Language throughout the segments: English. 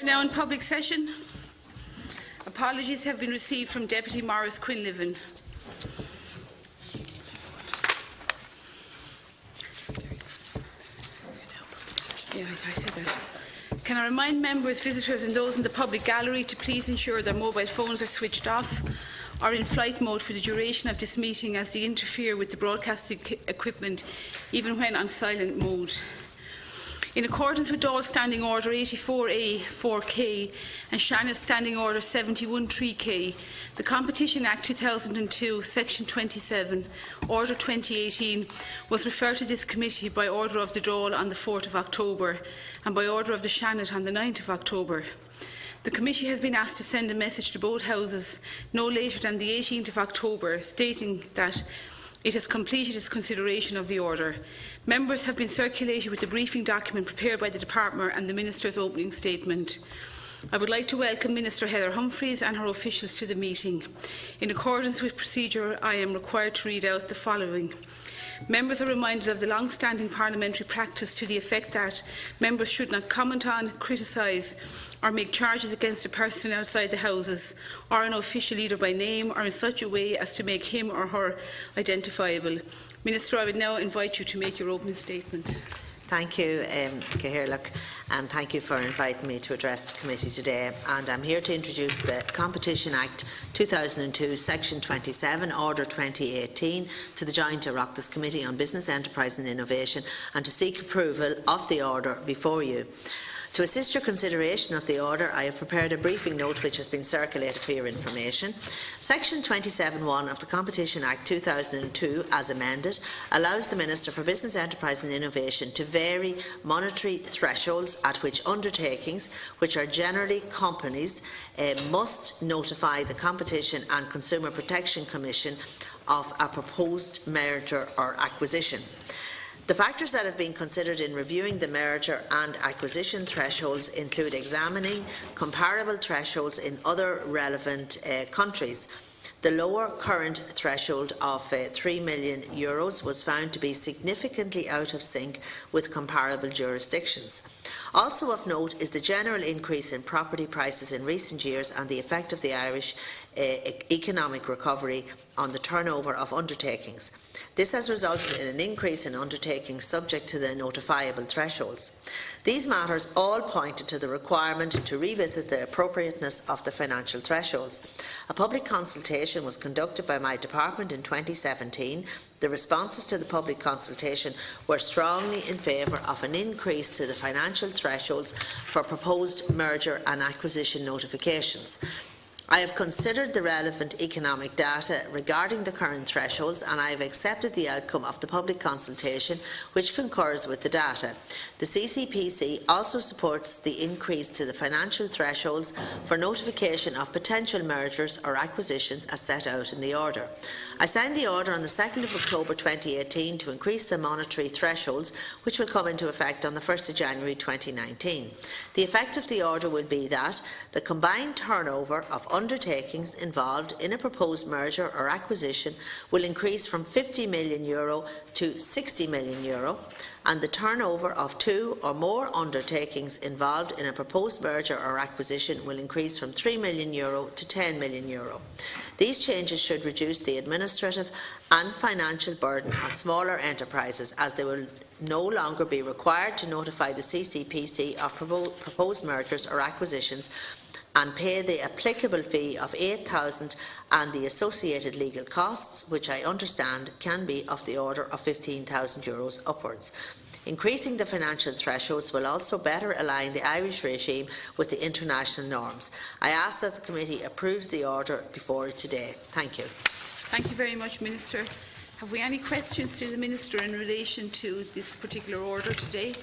We are now in public session. Apologies have been received from Deputy Maurice Quinlivan. Yeah, I said that. Can I remind members, visitors and those in the public gallery to please ensure their mobile phones are switched off or in flight mode for the duration of this meeting, as they interfere with the broadcasting equipment even when on silent mode. In accordance with Dáil's Standing Order 84A 4K and Shannon's Standing Order 71 3K, the Competition Act 2002, Section 27, Order 2018, was referred to this committee by order of the Dáil on the 4th of October and by order of the Shannon on the 9th of October. The committee has been asked to send a message to both houses no later than the 18th of October, stating that it has completed its consideration of the order. Members have been circulated with the briefing document prepared by the Department and the Minister's opening statement. I would like to welcome Minister Heather Humphreys and her officials to the meeting. In accordance with procedure, I am required to read out the following. Members are reminded of the long-standing parliamentary practice to the effect that members should not comment on, criticise or make charges against a person outside the Houses or an official either by name or in such a way as to make him or her identifiable. Minister, I would now invite you to make your opening statement. Thank you, Kelleher, and thank you for inviting me to address the committee today. And I'm here to introduce the Competition Act 2002, Section 27, Order 2018, to the Joint Oireachtas Committee on Business, Enterprise and Innovation, and to seek approval of the order before you. To assist your consideration of the order, I have prepared a briefing note which has been circulated for your information. Section 27(1) of the Competition Act 2002, as amended, allows the Minister for Business, Enterprise and Innovation to vary monetary thresholds at which undertakings, which are generally companies, must notify the Competition and Consumer Protection Commission of a proposed merger or acquisition. The factors that have been considered in reviewing the merger and acquisition thresholds include examining comparable thresholds in other relevant countries. The lower current threshold of €3 million was found to be significantly out of sync with comparable jurisdictions. Also of note is the general increase in property prices in recent years and the effect of the Irish economic recovery on the turnover of undertakings. This has resulted in an increase in undertakings subject to the notifiable thresholds. These matters all pointed to the requirement to revisit the appropriateness of the financial thresholds. A public consultation was conducted by my department in 2017. The responses to the public consultation were strongly in favour of an increase to the financial thresholds for proposed merger and acquisition notifications. I have considered the relevant economic data regarding the current thresholds, and I have accepted the outcome of the public consultation, which concurs with the data. The CCPC also supports the increase to the financial thresholds for notification of potential mergers or acquisitions as set out in the order. I signed the order on the 2nd of October 2018 to increase the monetary thresholds, which will come into effect on the 1st of January 2019. The effect of the order will be that the combined turnover of undertakings involved in a proposed merger or acquisition will increase from €50 million to €60 million, and the turnover of two or more undertakings involved in a proposed merger or acquisition will increase from €3 million to €10 million. These changes should reduce the administrative and financial burden on smaller enterprises, as they will no longer be required to notify the CCPC of proposed mergers or acquisitions and pay the applicable fee of €8,000 and the associated legal costs, which I understand can be of the order of €15,000 upwards. Increasing the financial thresholds will also better align the Irish regime with the international norms. I ask that the committee approves the order before it today. Thank you. Thank you very much, Minister. Have we any questions to the Minister in relation to this particular order today?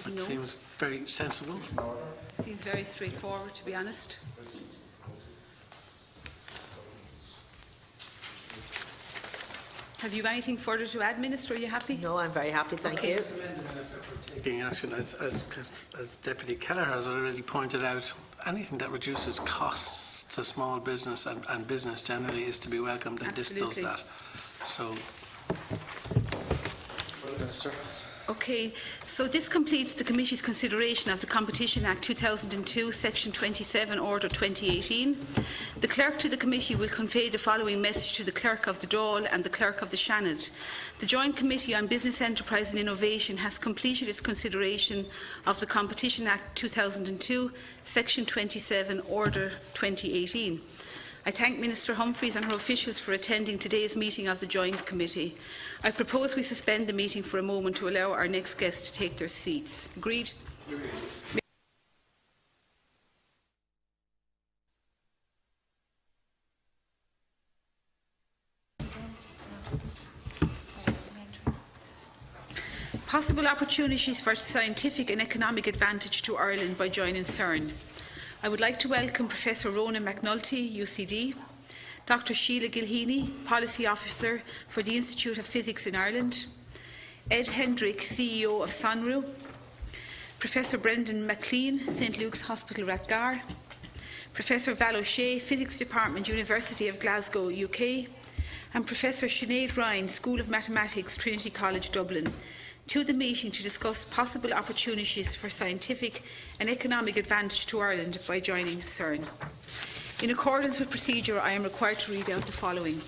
It seems very sensible. Seems very straightforward, to be honest. Have you anything further to add, Minister? Are you happy? No, I'm very happy, thank you. Taking action, as Deputy Kelleher has already pointed out, anything that reduces costs to small business and business generally is to be welcomed, and this does that. So, Minister. Okay, so this completes the Committee's consideration of the Competition Act 2002, Section 27, Order 2018. The Clerk to the Committee will convey the following message to the Clerk of the Dáil and the Clerk of the Seanad. The Joint Committee on Business, Enterprise and Innovation has completed its consideration of the Competition Act 2002, Section 27, Order 2018. I thank Minister Humphreys and her officials for attending today's meeting of the Joint Committee. I propose we suspend the meeting for a moment to allow our next guests to take their seats. Agreed? Possible opportunities for scientific and economic advantage to Ireland by joining CERN. I would like to welcome Professor Ronan McNulty, UCD, Dr. Sheila Gilheany, Policy Officer for the Institute of Physics in Ireland, Ed Hendrick, CEO of Sonru, Professor Brendan McLean, St Luke's Hospital, Rathgar, Professor Val O'Shea, Physics Department, University of Glasgow, UK, and Professor Sinead Ryan, School of Mathematics, Trinity College, Dublin, to the meeting to discuss possible opportunities for scientific and economic advantage to Ireland by joining CERN. In accordance with procedure, I am required to read out the following.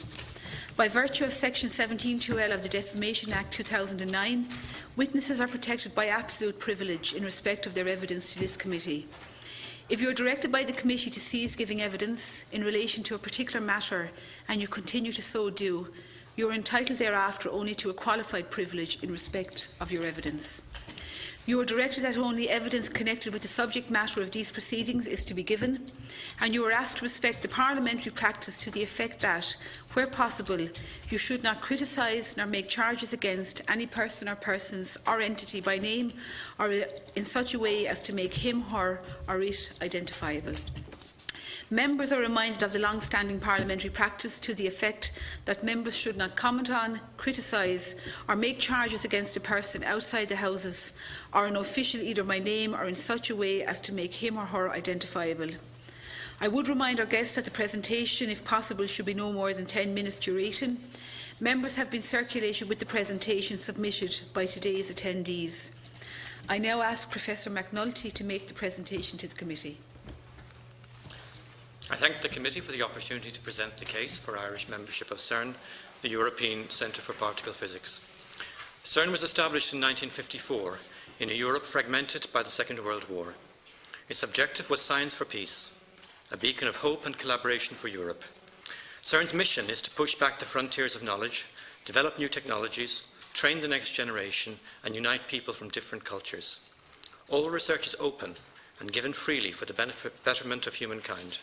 By virtue of Section 17(2)(l) of the Defamation Act 2009, witnesses are protected by absolute privilege in respect of their evidence to this committee. If you are directed by the committee to cease giving evidence in relation to a particular matter and you continue to so do, you are entitled thereafter only to a qualified privilege in respect of your evidence. You are directed that only evidence connected with the subject matter of these proceedings is to be given, and you are asked to respect the parliamentary practice to the effect that, where possible, you should not criticise nor make charges against any person or persons or entity by name or in such a way as to make him, her or it identifiable. Members are reminded of the long-standing parliamentary practice to the effect that members should not comment on, criticise or make charges against a person outside the Houses or an official either by name or in such a way as to make him or her identifiable. I would remind our guests that the presentation, if possible, should be no more than 10 minutes duration. Members have been circulated with the presentation submitted by today's attendees. I now ask Professor McNulty to make the presentation to the committee. I thank the committee for the opportunity to present the case for Irish membership of CERN, the European Centre for Particle Physics. CERN was established in 1954 in a Europe fragmented by the Second World War. Its objective was science for peace, a beacon of hope and collaboration for Europe. CERN's mission is to push back the frontiers of knowledge, develop new technologies, train the next generation, and unite people from different cultures. All research is open and given freely for the betterment of humankind.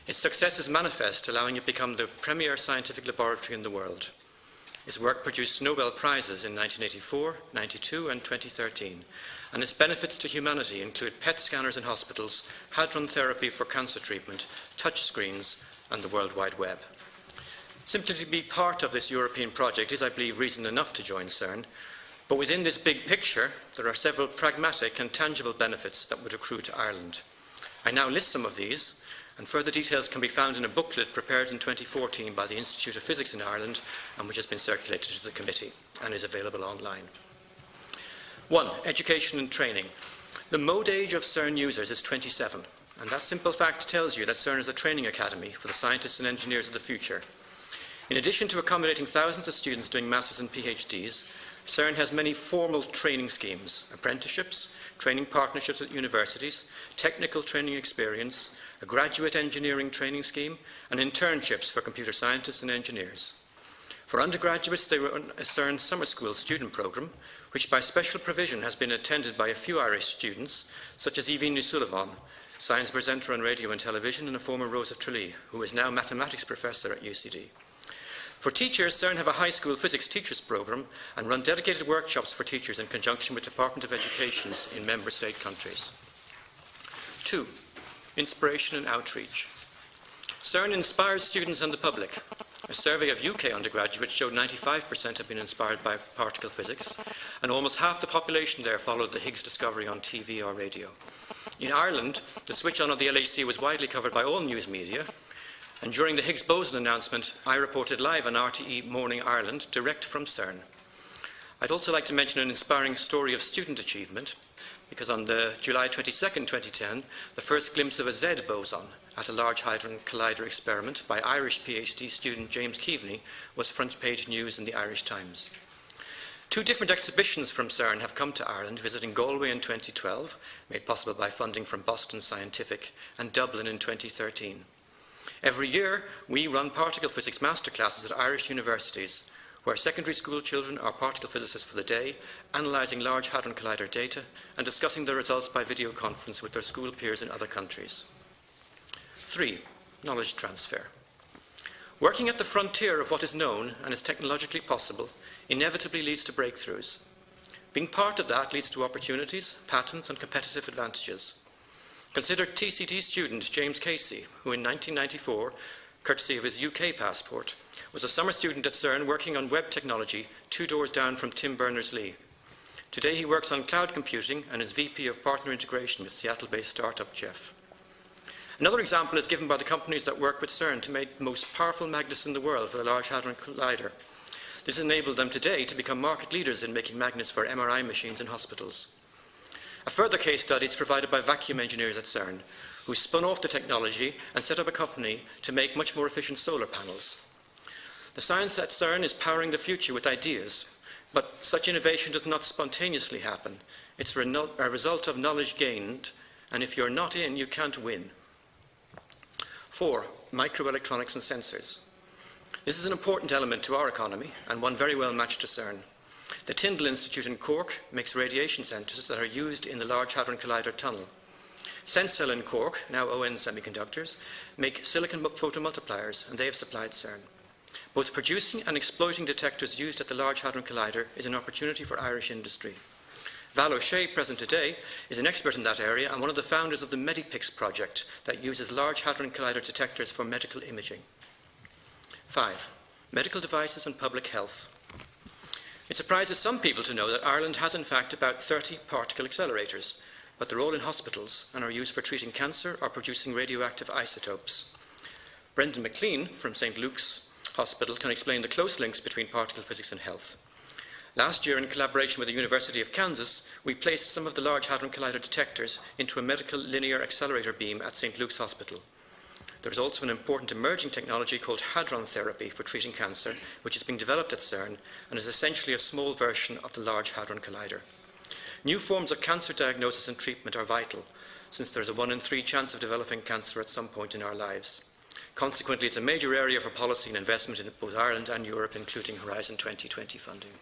Its success is manifest, allowing it to become the premier scientific laboratory in the world. Its work produced Nobel Prizes in 1984, 92 and 2013, and its benefits to humanity include PET scanners in hospitals, hadron therapy for cancer treatment, touch screens and the World Wide Web. Simply to be part of this European project is, I believe, reason enough to join CERN, but within this big picture there are several pragmatic and tangible benefits that would accrue to Ireland. I now list some of these, and further details can be found in a booklet prepared in 2014 by the Institute of Physics in Ireland and which has been circulated to the committee and is available online. 1. Education and training. The mode age of CERN users is 27, and that simple fact tells you that CERN is a training academy for the scientists and engineers of the future. In addition to accommodating thousands of students doing masters and PhDs, CERN has many formal training schemes, apprenticeships, training partnerships with universities, technical training experience, a graduate engineering training scheme, and internships for computer scientists and engineers. For undergraduates, they run a CERN summer school student programme, which by special provision has been attended by a few Irish students, such as Aoibhinn Ní Suilleabháin, science presenter on radio and television and a former Rose of Tralee, who is now mathematics professor at UCD. For teachers, CERN have a high school physics teachers programme and run dedicated workshops for teachers in conjunction with Department of Educations in member state countries. 2. Inspiration and outreach. CERN inspires students and the public. A survey of UK undergraduates showed 95% have been inspired by particle physics, and almost half the population there followed the Higgs discovery on TV or radio. In Ireland, the switch on of the LHC was widely covered by all news media, and during the Higgs boson announcement, I reported live on RTE Morning Ireland, direct from CERN. I'd also like to mention an inspiring story of student achievement, because on the July 22nd, 2010, the first glimpse of a Z boson at a Large Hadron Collider experiment by Irish PhD student James Keaveney was front-page news in the Irish Times. 2 different exhibitions from CERN have come to Ireland, visiting Galway in 2012, made possible by funding from Boston Scientific, and Dublin in 2013. Every year, we run particle physics masterclasses at Irish universities, where secondary school children are particle physicists for the day, analysing Large Hadron Collider data and discussing the results by video conference with their school peers in other countries. 3. Knowledge transfer. Working at the frontier of what is known and is technologically possible inevitably leads to breakthroughs. Being part of that leads to opportunities, patents and competitive advantages. Consider TCD student James Casey, who in 1994, courtesy of his UK passport, was a summer student at CERN working on web technology 2 doors down from Tim Berners-Lee. Today he works on cloud computing and is VP of Partner Integration with Seattle-based startup Jeff. Another example is given by the companies that work with CERN to make the most powerful magnets in the world for the Large Hadron Collider. This has enabled them today to become market leaders in making magnets for MRI machines in hospitals. A further case study is provided by vacuum engineers at CERN, who spun off the technology and set up a company to make much more efficient solar panels. The science at CERN is powering the future with ideas, but such innovation does not spontaneously happen. It's a result of knowledge gained, and if you're not in, you can't win. 4. Microelectronics and sensors. This is an important element to our economy, and one very well matched to CERN. The Tyndall Institute in Cork makes radiation sensors that are used in the Large Hadron Collider tunnel. Senscell in Cork, now ON Semiconductors, make silicon photomultipliers, and they have supplied CERN. Both producing and exploiting detectors used at the Large Hadron Collider is an opportunity for Irish industry. Val O'Shea, present today, is an expert in that area and one of the founders of the Medipix project that uses Large Hadron Collider detectors for medical imaging. 5. Medical devices and public health. It surprises some people to know that Ireland has in fact about 30 particle accelerators, but they're all in hospitals and are used for treating cancer or producing radioactive isotopes. Brendan McLean from St. Luke's Hospital can explain the close links between particle physics and health. Last year, in collaboration with the University of Kansas, we placed some of the Large Hadron Collider detectors into a medical linear accelerator beam at St. Luke's Hospital. There is also an important emerging technology called hadron therapy for treating cancer, which is being developed at CERN and is essentially a small version of the Large Hadron Collider. New forms of cancer diagnosis and treatment are vital, since there is a 1 in 3 chance of developing cancer at some point in our lives. Consequently, it's a major area for policy and investment in both Ireland and Europe, including Horizon 2020 funding.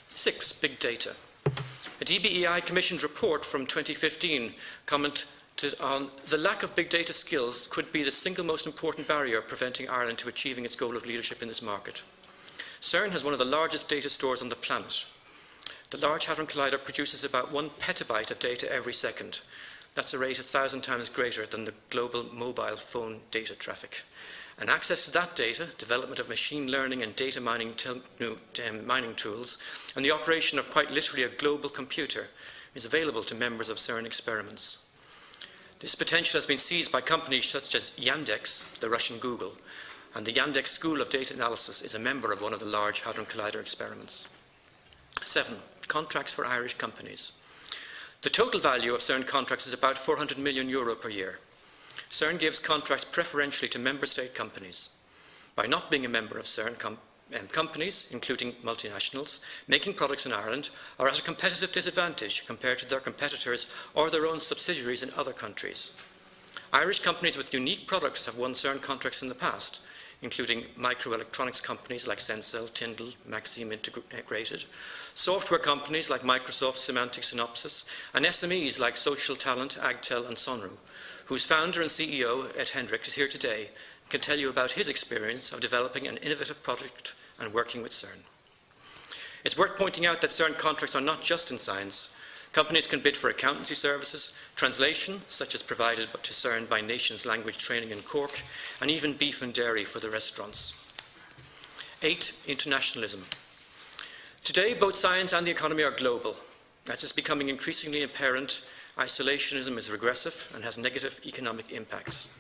6. Big data. A DBEI commissioned report from 2015 commented on the lack of big data skills could be the single most important barrier preventing Ireland to achieving its goal of leadership in this market. CERN has one of the largest data stores on the planet. The Large Hadron Collider produces about 1 petabyte of data every second. That's a rate 1,000 times greater than the global mobile phone data traffic. And access to that data, development of machine learning and data mining tools, and the operation of quite literally a global computer is available to members of CERN experiments. This potential has been seized by companies such as Yandex, the Russian Google, and the Yandex School of Data Analysis is a member of one of the Large Hadron Collider experiments. 7. Contracts for Irish companies. The total value of CERN contracts is about €400 million per year. CERN gives contracts preferentially to member state companies. By not being a member of CERN, companies, including multinationals, making products in Ireland are at a competitive disadvantage compared to their competitors or their own subsidiaries in other countries. Irish companies with unique products have won CERN contracts in the past, including microelectronics companies like Senscell, Tyndall, Maxim Integrated, software companies like Microsoft, Symantec, Synopsys, and SMEs like Social Talent, Agtel and Sonru, whose founder and CEO, Ed Hendrick, is here today and can tell you about his experience of developing an innovative product and working with CERN. It's worth pointing out that CERN contracts are not just in science. Companies can bid for accountancy services, translation, such as provided to CERN by Nations Language Training in Cork, and even beef and dairy for the restaurants. 8. Internationalism. Today, both science and the economy are global. As is becoming increasingly apparent, isolationism is regressive and has negative economic impacts.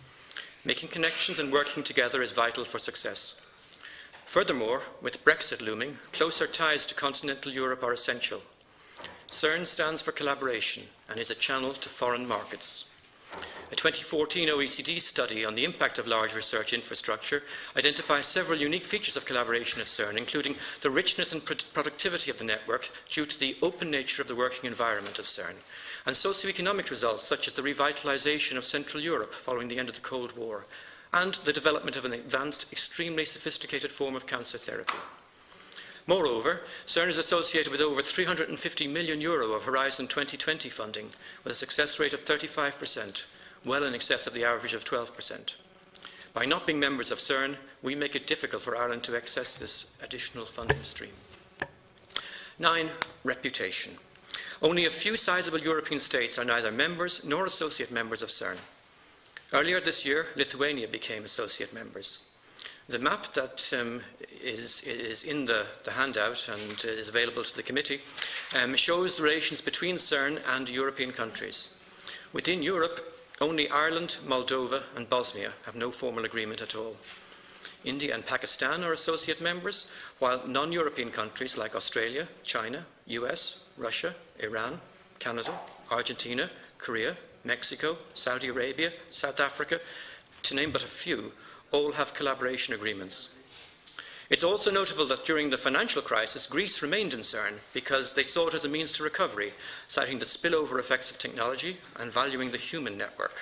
Making connections and working together is vital for success. Furthermore, with Brexit looming, closer ties to continental Europe are essential. CERN stands for collaboration and is a channel to foreign markets. A 2014 OECD study on the impact of large research infrastructure identifies several unique features of collaboration at CERN, including the richness and productivity of the network due to the open nature of the working environment of CERN, and socio-economic results such as the revitalisation of Central Europe following the end of the Cold War, and the development of an advanced, extremely sophisticated form of cancer therapy. Moreover, CERN is associated with over €350 million of Horizon 2020 funding, with a success rate of 35%, well in excess of the average of 12%. By not being members of CERN, we make it difficult for Ireland to access this additional funding stream. 9. Reputation. Only a few sizable European states are neither members nor associate members of CERN. Earlier this year, Lithuania became associate members. The map that is in the handout and is available to the committee shows the relations between CERN and European countries. Within Europe, only Ireland, Moldova and Bosnia have no formal agreement at all. India and Pakistan are associate members, while non-European countries like Australia, China, US, Russia, Iran, Canada, Argentina, Korea, Mexico, Saudi Arabia, South Africa, to name but a few, all have collaboration agreements. It's also notable that during the financial crisis, Greece remained in CERN because they saw it as a means to recovery, citing the spillover effects of technology and valuing the human network.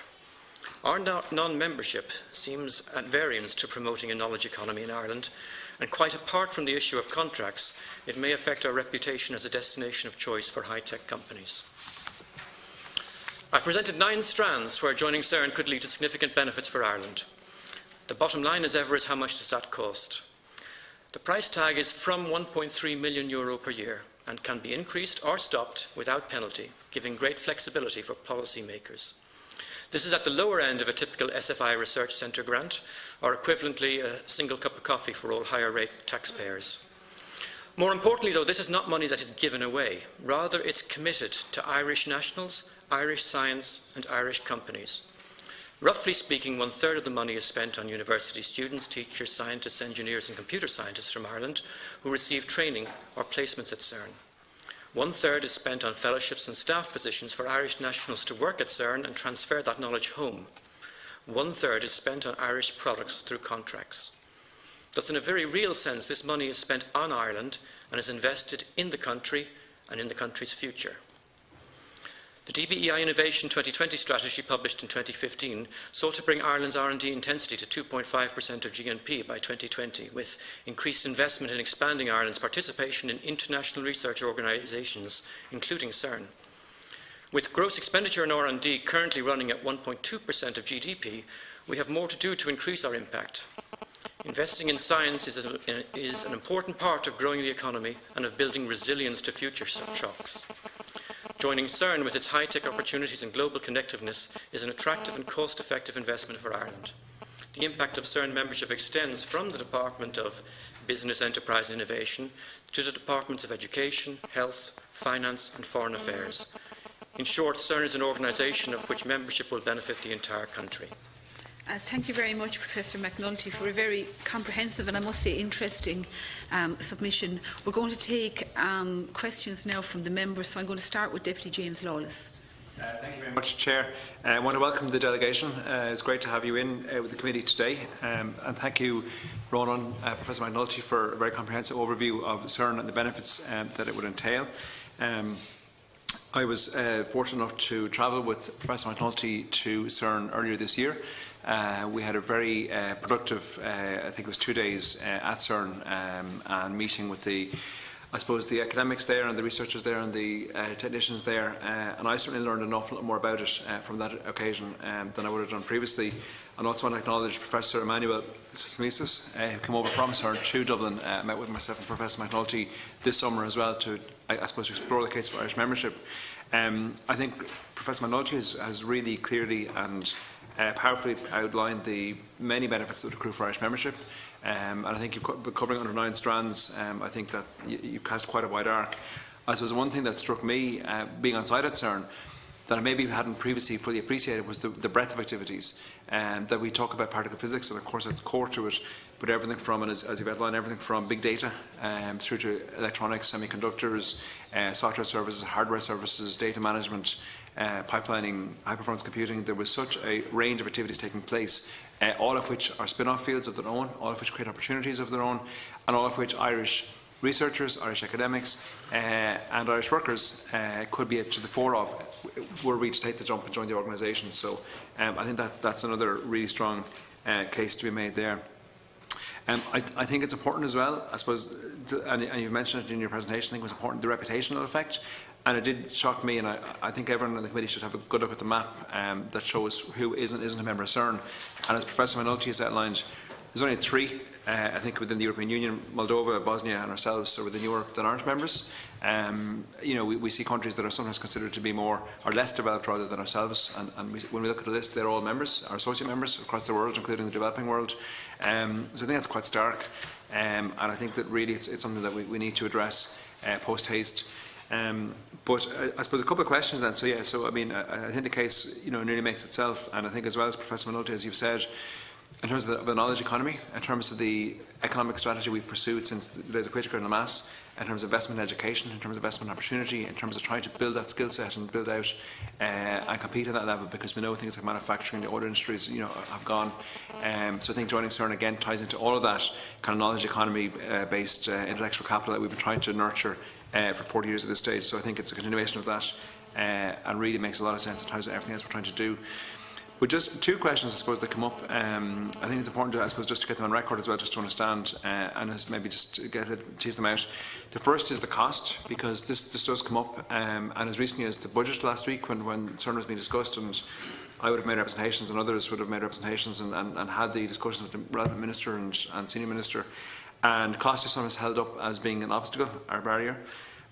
Our non-membership seems at variance to promoting a knowledge economy in Ireland, and quite apart from the issue of contracts, it may affect our reputation as a destination of choice for high-tech companies. I've presented 9 strands where joining CERN could lead to significant benefits for Ireland. The bottom line, as ever, is how much does that cost? The price tag is from €1.3 million per year and can be increased or stopped without penalty, giving great flexibility for policymakers. This is at the lower end of a typical SFI Research Centre grant, or equivalently a single cup of coffee for all higher rate taxpayers. More importantly, though, this is not money that is given away. Rather, it's committed to Irish nationals, Irish science and Irish companies. Roughly speaking, 1/3 of the money is spent on university students, teachers, scientists, engineers and computer scientists from Ireland who receive training or placements at CERN. 1/3 is spent on fellowships and staff positions for Irish nationals to work at CERN and transfer that knowledge home. 1/3 is spent on Irish products through contracts. Thus, in a very real sense, this money is spent on Ireland and is invested in the country and in the country's future. The DBEI Innovation 2020 strategy, published in 2015, sought to bring Ireland's R&D intensity to 2.5% of GNP by 2020, with increased investment in expanding Ireland's participation in international research organisations, including CERN. With gross expenditure on R&D currently running at 1.2% of GDP, we have more to do to increase our impact. Investing in science is an important part of growing the economy and of building resilience to future shocks. Joining CERN with its high-tech opportunities and global connectiveness is an attractive and cost-effective investment for Ireland. The impact of CERN membership extends from the Department of Business, Enterprise and Innovation to the Departments of Education, Health, Finance and Foreign Affairs. In short, CERN is an organisation of which membership will benefit the entire country. Thank you very much, Professor McNulty, for a very comprehensive and, I must say, interesting submission. We're going to take questions now from the members, so I'm going to start with Deputy James Lawless. Thank you very much, Chair. I want to welcome the delegation. It's great to have you in with the committee today. And thank you, Ronan, Professor McNulty, for a very comprehensive overview of CERN and the benefits that it would entail. I was fortunate enough to travel with Professor McNulty to CERN earlier this year. We had a very productive, I think it was 2 days at CERN, and meeting with the academics there and the researchers there and the technicians there, and I certainly learned an awful lot more about it from that occasion than I would have done previously. And also want to acknowledge Professor Emmanuel Sismisis, who came over from CERN to Dublin, met with myself and Professor McNulty this summer as well to, I suppose, to explore the case for Irish membership. I think Professor McNulty has really clearly and powerfully outlined the many benefits that would accrue for Irish membership. And I think you've covering under 9 strands. I think that you cast quite a wide arc. I suppose one thing that struck me, being on site at CERN, that I maybe hadn't previously fully appreciated was the breadth of activities that we talk about particle physics, and of course that's core to it, but everything from, and as you've outlined, everything from big data through to electronics, semiconductors, software services, hardware services, data management, pipelining, high-performance computing. There was such a range of activities taking place, all of which are spin-off fields of their own, all of which create opportunities of their own, and all of which Irish researchers, Irish academics and Irish workers could be to the fore of were we to take the jump and join the organisation. So I think that's another really strong case to be made there. I think it's important as well, I suppose, and you've mentioned it in your presentation, I think it was important, the reputational effect. And it did shock me, and I think everyone in the committee should have a good look at the map that shows who is and isn't a member of CERN. And as Professor Manolti has outlined, there's only 3, I think, within the European Union: Moldova, Bosnia and ourselves are within Europe that aren't members. You know, we see countries that are sometimes considered to be more or less developed rather than ourselves, and when we look at the list, they're all members, or associate members across the world, including the developing world. So I think that's quite stark, and I think that really it's something that we need to address post-haste. But I suppose a couple of questions then. So yeah, so I mean, I think the case, you know, nearly makes itself, and I think as well as Professor Manolti, as you've said, in terms of the knowledge economy, in terms of the economic strategy we've pursued since the days of Whitaker and Lamass, in terms of investment in education, in terms of investment in opportunity, in terms of trying to build that skill set and build out and compete at that level, because we know things like manufacturing, the other industries, you know, have gone. So I think joining CERN again ties into all of that kind of knowledge economy based intellectual capital that we've been trying to nurture for 40 years at this stage. So I think it's a continuation of that and really makes a lot of sense in terms of everything else we're trying to do. But just 2 questions, I suppose, that come up. I think it's important, I suppose, just to get them on record as well, just to understand, and maybe just to tease them out. The first is the cost, because this does come up, and as recently as the budget last week, when CERN was being discussed, and I would have made representations, and others would have made representations, and had the discussion with the relevant minister and senior minister, and cost is sometimes held up as being an obstacle or barrier.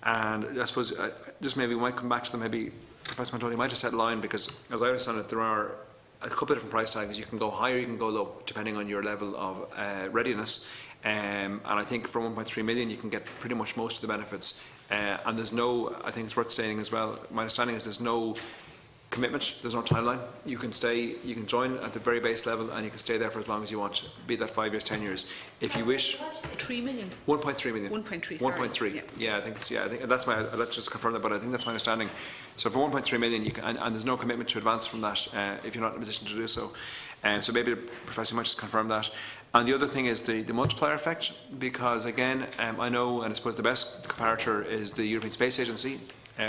And I suppose just maybe we might come back to them. Maybe Professor Manolti might just set a line, because as I understand it, there are a couple of different price tags. You can go higher, you can go low, depending on your level of readiness. And I think for 1.3 million, you can get pretty much most of the benefits. And there's no, I think it's worth saying as well, my understanding is there's no commitment, there's no timeline. You can stay, you can join at the very base level, and you can stay there for as long as you want, be that 5 years, 10 years. If you wish. 3 million. 1.3 million. 1.3. 1.3. Yeah, I think it's, I think that's my. Let's just confirm that, but I think that's my understanding. So for 1.3 million, you can, and there's no commitment to advance from that if you're not in a position to do so. So maybe the Professor might just confirm that. And the other thing is the multiplier effect, because again, I know, and I suppose the best comparator is the European Space Agency,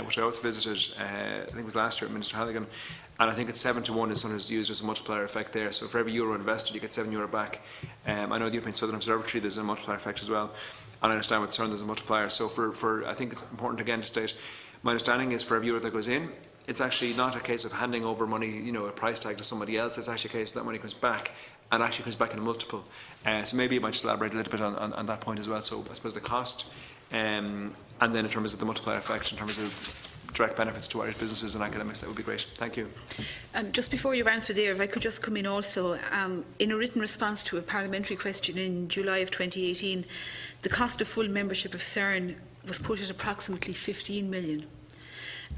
which I also visited, I think it was last year at Minister Halligan, and I think it's 7 to 1 is sometimes used as a multiplier effect there. So for every euro invested, you get €7 back. I know the European Southern Observatory, there's a multiplier effect as well, and I understand with CERN there's a multiplier. So for I think it's important again to state, my understanding is for every euro that goes in, it's actually not a case of handing over money, you know, a price tag to somebody else. It's actually a case that money comes back, and actually comes back in a multiple. So maybe you might just elaborate a little bit on that point as well. So I suppose the cost, and then in terms of the multiplier effect, in terms of direct benefits to Irish businesses and academics, that would be great. Thank you. Just before you answer there, if I could just come in also, in a written response to a parliamentary question in July of 2018, the cost of full membership of CERN was put at approximately 15 million.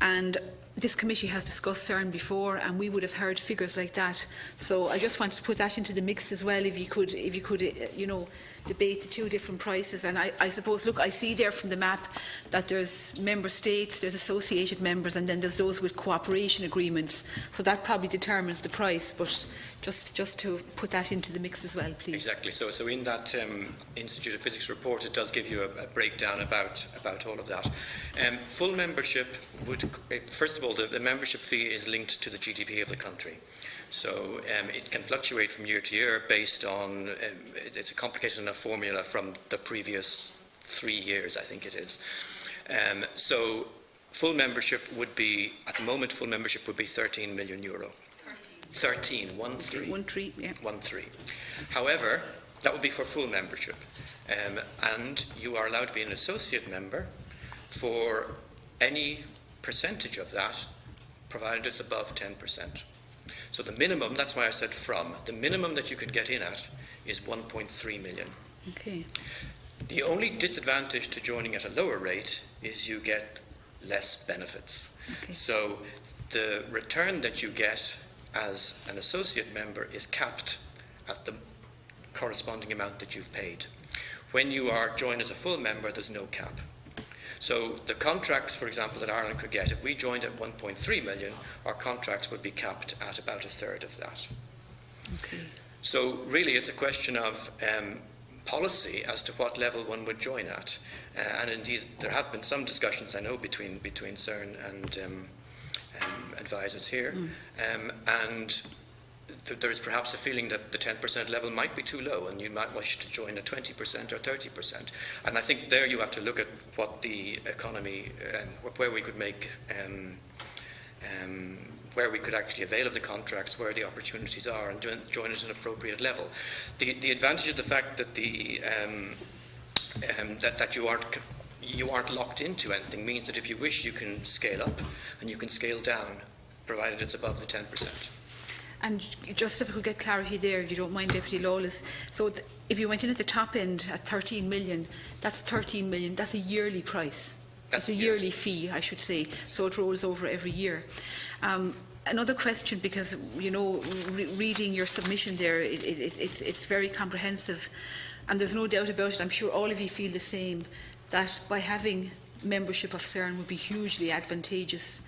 And this committee has discussed CERN before, and we would have heard figures like that. So I just wanted to put that into the mix as well, if you could, you know, debate the 2 different prices. And I suppose, look, I see there from the map that there's member states, there's associated members, and then there's those with cooperation agreements. So that probably determines the price. But just to put that into the mix as well, please. Exactly. So in that Institute of Physics report, it does give you a breakdown about all of that. Full membership would, first of all, the membership fee is linked to the GDP of the country. So it can fluctuate from year to year based on, it's a complicated enough formula from the previous 3 years, I think it is. So full membership would be, at the moment, full membership would be €13 million. 13, 1-3. 1-3, yeah. 1-3. However, that would be for full membership. And you are allowed to be an associate member for any percentage of that, provided it's above 10%. So the minimum, that's why I said from, the minimum that you could get in at is 1.3 million. Okay. The only disadvantage to joining at a lower rate is you get less benefits. Okay. So the return that you get as an associate member is capped at the corresponding amount that you've paid. When you are joined as a full member, there's no cap. So the contracts, for example, that Ireland could get, if we joined at 1.3 million, our contracts would be capped at about a third of that. Okay. So really it's a question of policy as to what level one would join at. And indeed, there have been some discussions, I know, between CERN and advisors here. And there is perhaps a feeling that the 10% level might be too low and you might wish to join at 20% or 30%. And I think there you have to look at what the economy, where we could make, where we could actually avail of the contracts, where the opportunities are, and join at an appropriate level. The advantage of the fact that that you aren't locked into anything means that if you wish, you can scale up and you can scale down, provided it's above the 10%. And just if we could get clarity there, if you don't mind, Deputy Lawless. So if you went in at the top end at 13 million, that's 13 million, that's a yearly price. That's a yearly fee, I should say, so it rolls over every year. Another question, because, you know, reading your submission there, it's very comprehensive, and there's no doubt about it, I'm sure all of you feel the same, that by having membership of CERN would be hugely advantageous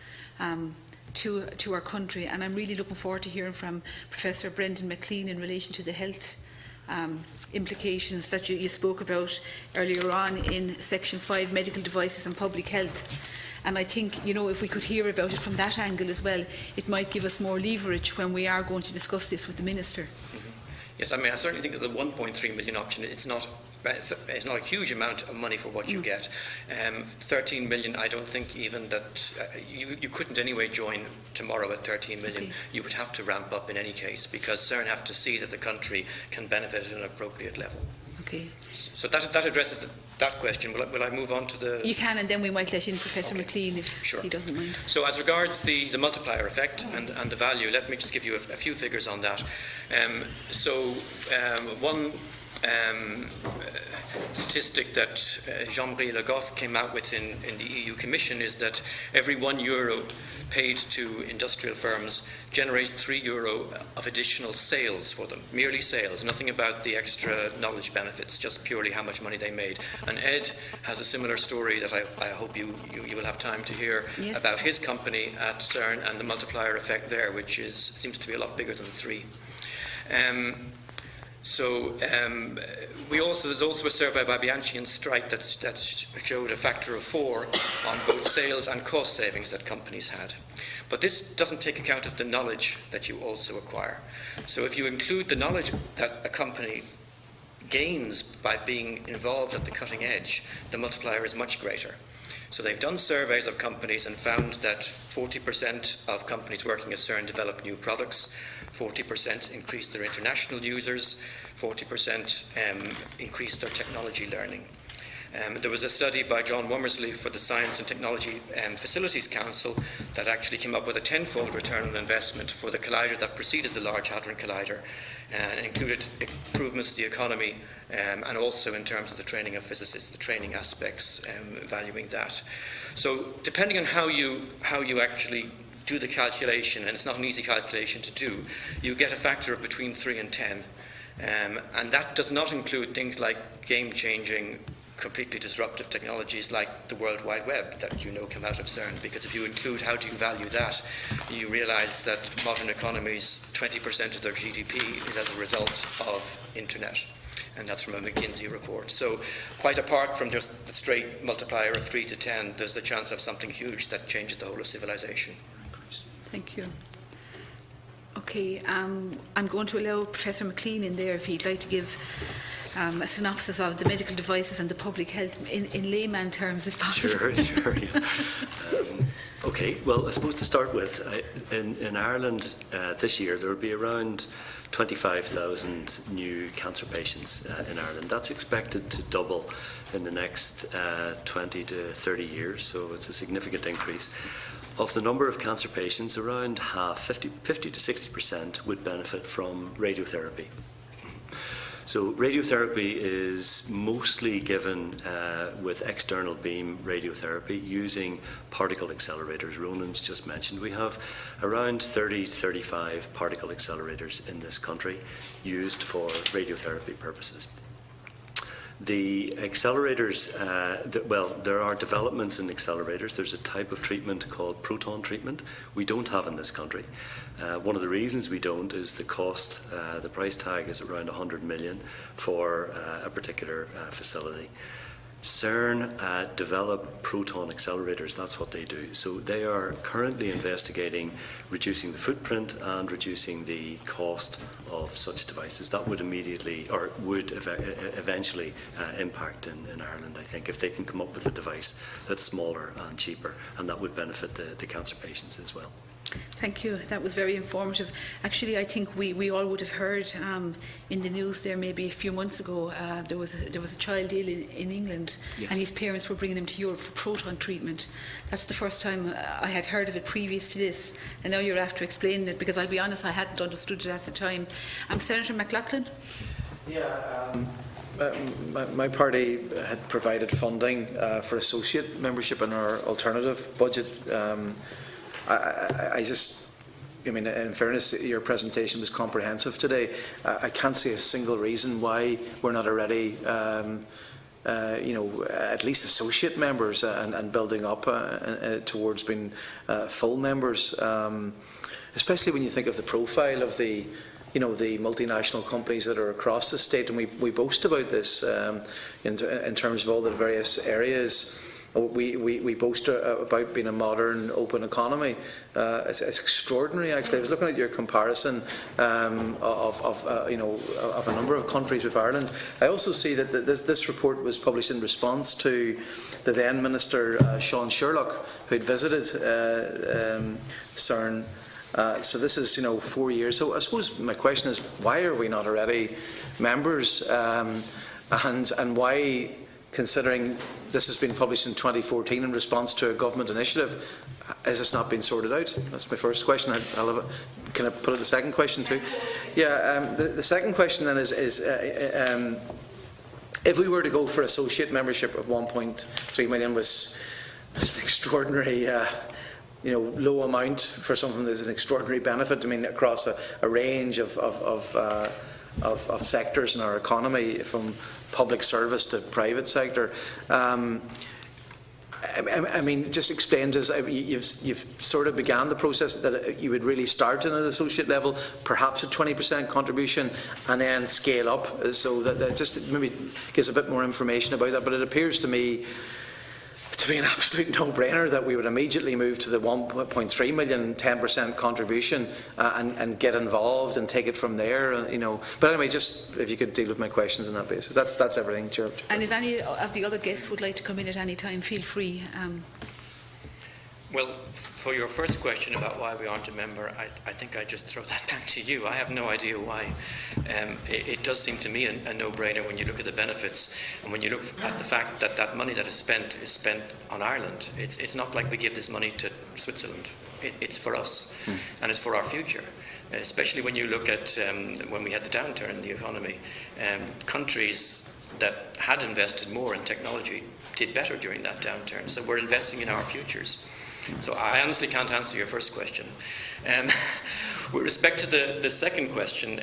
to our country. And I'm really looking forward to hearing from Professor Brendan McLean in relation to the health implications that you spoke about earlier on in Section 5, medical devices and public health. And I think, you know, if we could hear about it from that angle as well, it might give us more leverage when we are going to discuss this with the Minister. Yes, I mean, I certainly think that the 1.3 million option, it's not a huge amount of money for what you get. 13 million, I don't think even that you couldn't anyway join tomorrow at 13 million. Okay. You would have to ramp up in any case, because CERN have to see that the country can benefit at an appropriate level. Okay. So that addresses that question. Will I move on to the... You can, and then we might let in Professor McLean if he doesn't mind. So as regards the multiplier effect and the value, let me just give you a few figures on that. One statistic that Jean-Marie Le Goff came out with in the EU Commission is that every €1 paid to industrial firms generates €3 of additional sales for them, merely sales, nothing about the extra knowledge benefits, just purely how much money they made. And Ed has a similar story that I hope you will have time to hear about his company at CERN and the multiplier effect there, which seems to be a lot bigger than 3. There's also a survey by Bianchi and Strike that showed a factor of 4 on both sales and cost savings that companies had. But this doesn't take account of the knowledge that you also acquire. So if you include the knowledge that a company gains by being involved at the cutting edge, the multiplier is much greater. So they've done surveys of companies and found that 40% of companies working at CERN develop new products, 40% increase their international users, 40% increase their technology learning. There was a study by John Womersley for the Science and Technology Facilities Council that actually came up with a 10-fold return on investment for the collider that preceded the Large Hadron Collider, and included improvements to the economy and also in terms of the training of physicists, the training aspects, valuing that. So depending on how you actually do the calculation, and it's not an easy calculation to do, you get a factor of between 3 and 10. And that does not include things like game-changing, completely disruptive technologies like the World Wide Web that you know come out of CERN, because if you include how do you value that, you realise that modern economies, 20% of their GDP is as a result of internet. And that's from a McKinsey report. So quite apart from just the straight multiplier of 3 to 10, there's the chance of something huge that changes the whole of civilization. Thank you. Okay, I'm going to allow Professor McLean in there if he'd like to give a synopsis of the medical devices and the public health in layman terms, if possible. Sure. Okay, well, I suppose to start with, in Ireland this year there will be around 25,000 new cancer patients in Ireland. That's expected to double in the next 20 to 30 years, so it's a significant increase. Of the number of cancer patients, around half, 50 to 60%, would benefit from radiotherapy. So radiotherapy is mostly given with external beam radiotherapy using particle accelerators. Ronan's just mentioned we have around 30 to 35 particle accelerators in this country used for radiotherapy purposes. The accelerators, there are developments in accelerators. There's a type of treatment called proton treatment we don't have in this country. One of the reasons we don't is the cost. The price tag is around 100 million for a particular facility. CERN develop proton accelerators, that's what they do. So they are currently investigating reducing the footprint and reducing the cost of such devices. That would immediately, or would eventually impact in Ireland, I think, if they can come up with a device that's smaller and cheaper, and that would benefit the cancer patients as well. Thank you. That was very informative. Actually, I think we all would have heard in the news there maybe a few months ago there was a child ill in England, yes, and his parents were bringing him to Europe for proton treatment. That's the first time I had heard of it previous to this, and now you're after explaining it, because I'll be honest, I hadn't understood it at the time. Senator McLaughlin? Yeah. My party had provided funding for associate membership in our alternative budget. I mean, in fairness, your presentation was comprehensive today. I can't see a single reason why we're not already, at least associate members and building up towards being full members, especially when you think of the profile of the multinational companies that are across the state, and we boast about this in terms of all the various areas. We boast about being a modern, open economy. It's extraordinary, actually. I was looking at your comparison of a number of countries with Ireland. I also see that this report was published in response to the then Minister Sean Sherlock, who had visited CERN. So this is 4 years. So I suppose my question is, why are we not already members, and why, considering this has been published in 2014 in response to a government initiative, has this not been sorted out? That's my first question. Can I put it a second question too? Yeah, the second question then is if we were to go for associate membership of 1.3 million, was an extraordinary low amount for something that's an extraordinary benefit. I mean, across a range of sectors in our economy, from public service to private sector. I mean, just explain to us, you've sort of began the process that you would really start in an associate level, perhaps a 20% contribution, and then scale up. So that just maybe gives a bit more information about that. But it appears to me to be an absolute no-brainer that we would immediately move to the 1.3 million 10% contribution and get involved and take it from there. But anyway, just if you could deal with my questions on that basis. That's everything, Chair. And if any of the other guests would like to come in at any time, feel free. Well, for your first question about why we aren't a member, I think I just throw that back to you. I have no idea why. It does seem to me a no-brainer when you look at the benefits, and when you look at the fact that that money that is spent on Ireland. It's not like we give this money to Switzerland. It's for us, and it's for our future. Especially when you look at when we had the downturn in the economy, countries that had invested more in technology did better during that downturn. So we're investing in our futures. So I honestly can't answer your first question. With respect to the second question,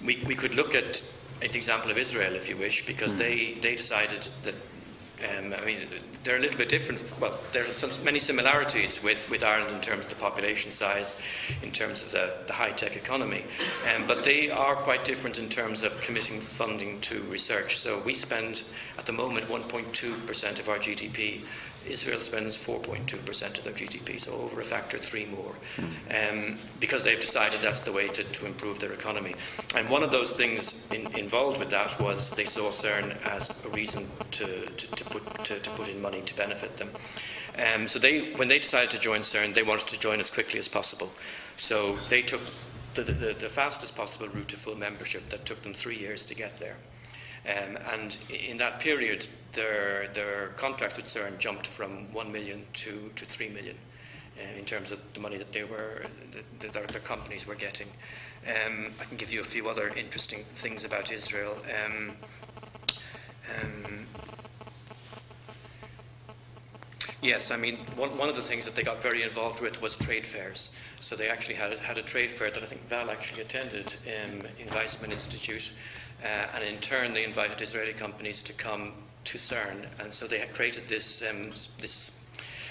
we could look at the example of Israel, if you wish, because they decided that, I mean, they're a little bit different. Well, there are many similarities with Ireland in terms of the population size, in terms of the high-tech economy, but they are quite different in terms of committing funding to research. So we spend, at the moment, 1.2% of our GDP. Israel spends 4.2% of their GDP, so over a factor 3 more, because they've decided that's the way to improve their economy. And one of those things involved with that was they saw CERN as a reason to put in money to benefit them. So when they decided to join CERN, they wanted to join as quickly as possible. So they took the fastest possible route to full membership that took them 3 years to get there. And in that period, their contracts with CERN jumped from 1 million to 3 million. in terms of the money that their companies were getting. I can give you a few other interesting things about Israel. Yes, I mean, one of the things that they got very involved with was trade fairs. So they actually had a trade fair that I think Val actually attended in Weizmann Institute, and in turn they invited Israeli companies to come to CERN, and so they had created this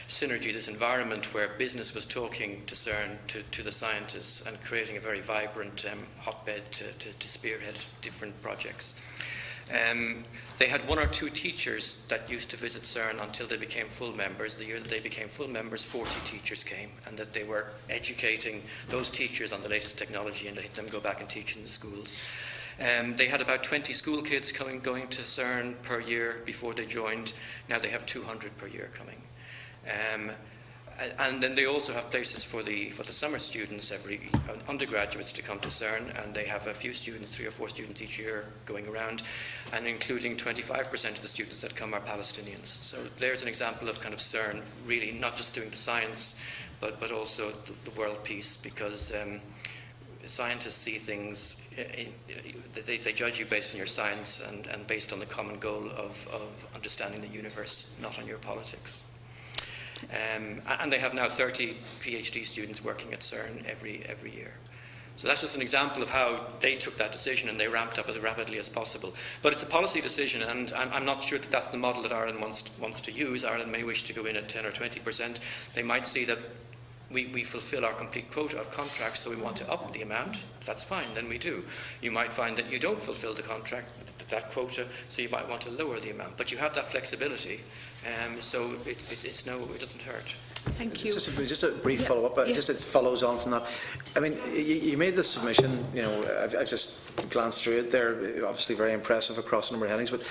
synergy, this environment where business was talking to CERN, to the scientists, and creating a very vibrant hotbed to spearhead different projects. They had 1 or 2 teachers that used to visit CERN until they became full members. The year that they became full members, 40 teachers came, and that they were educating those teachers on the latest technology and letting them go back and teach in the schools. They had about 20 school kids going to CERN per year before they joined. Now they have 200 per year coming. And then they also have places for the summer students, undergraduates, to come to CERN, and they have a few students, 3 or 4 students each year going around, and including 25% of the students that come are Palestinians. So there's an example of kind of CERN really not just doing the science, but also the world peace, because scientists see things, they judge you based on your science and based on the common goal of understanding the universe, not on your politics. And they have now 30 PhD students working at CERN every year. So that's just an example of how they took that decision and they ramped up as rapidly as possible. But it's a policy decision, and I'm not sure that that's the model that Ireland wants to use. Ireland may wish to go in at 10 or 20%. They might see that we fulfil our complete quota of contracts, so we want to up the amount. That's fine, then we do. You might find that you don't fulfil the contract, that quota, so you might want to lower the amount. But you have that flexibility, so it doesn't hurt. Thank you. Just a brief follow-up, but just it follows on from that. I mean, you made this submission, you know, I've just glanced through it there, obviously very impressive across a number of headings, but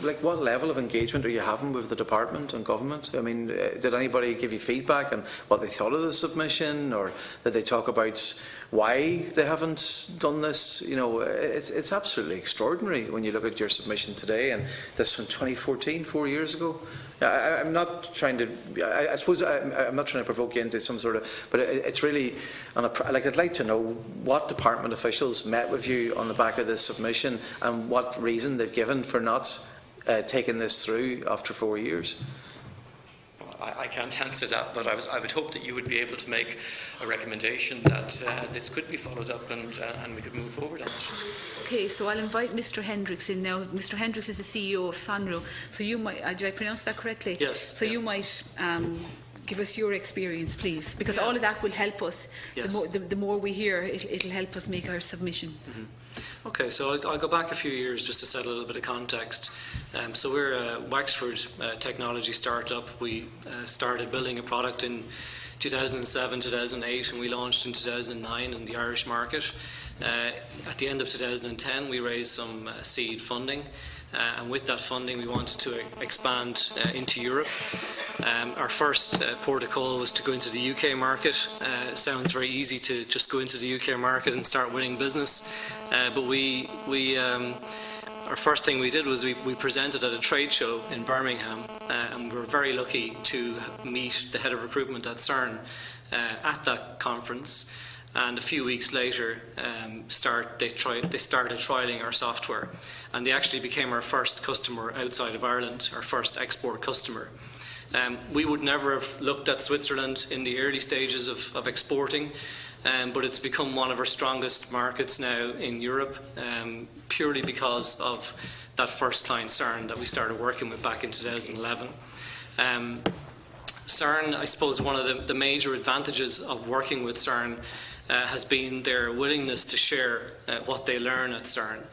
like, what level of engagement are you having with the department and government? I mean, did anybody give you feedback on what they thought of the submission, or did they talk about why they haven't done this? You know, it's absolutely extraordinary when you look at your submission today, and this from 2014, 4 years ago. I'm not trying to. I suppose I'm not trying to provoke you into some sort of. But it's really like, I'd like to know what department officials met with you on the back of this submission, and what reason they've given for not taking this through after 4 years. I can't answer that, but I would hope that you would be able to make a recommendation that this could be followed up and we could move forward on it. Okay, so I'll invite Mr. Hendricks in now. Mr. Hendricks is the CEO of Sonro. So you might, did I pronounce that correctly? Yes. So you might give us your experience, please, because all of that will help us. Yes. The more we hear, it'll help us make our submission. Mm-hmm. Okay, so I'll go back a few years just to set a little bit of context. So we're a Wexford technology startup. We started building a product in 2007, 2008, and we launched in 2009 in the Irish market. At the end of 2010, we raised some seed funding. And with that funding, we wanted to expand into Europe. Our first port of call was to go into the UK market. It sounds very easy to just go into the UK market and start winning business, but our first thing we did was we presented at a trade show in Birmingham, and we were very lucky to meet the head of recruitment at CERN at that conference. And a few weeks later, they started trialling our software, and they actually became our first customer outside of Ireland, our first export customer. We would never have looked at Switzerland in the early stages of exporting, but it's become one of our strongest markets now in Europe, purely because of that first client, CERN, that we started working with back in 2011. CERN, I suppose one of the major advantages of working with CERN has been their willingness to share what they learn at CERN.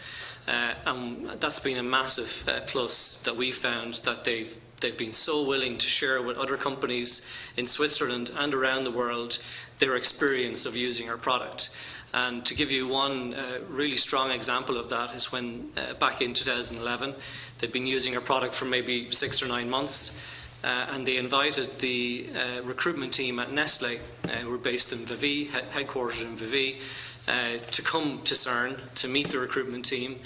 And that's been a massive plus that we found, that they've been so willing to share with other companies in Switzerland and around the world their experience of using our product. And to give you one really strong example of that is when back in 2011, they'd been using our product for maybe 6 or 9 months. And they invited the recruitment team at Nestlé, who were based in Vevey, headquartered in Vevey, to come to CERN to meet the recruitment team,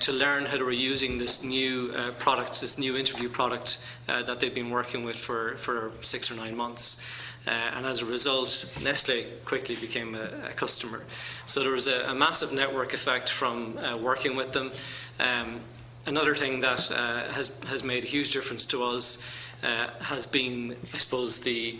to learn how they were using this new product, this new interview product that they've been working with for 6 or 9 months. And as a result, Nestle quickly became a customer. So there was a massive network effect from working with them. Another thing that has made a huge difference to us has been, I suppose, the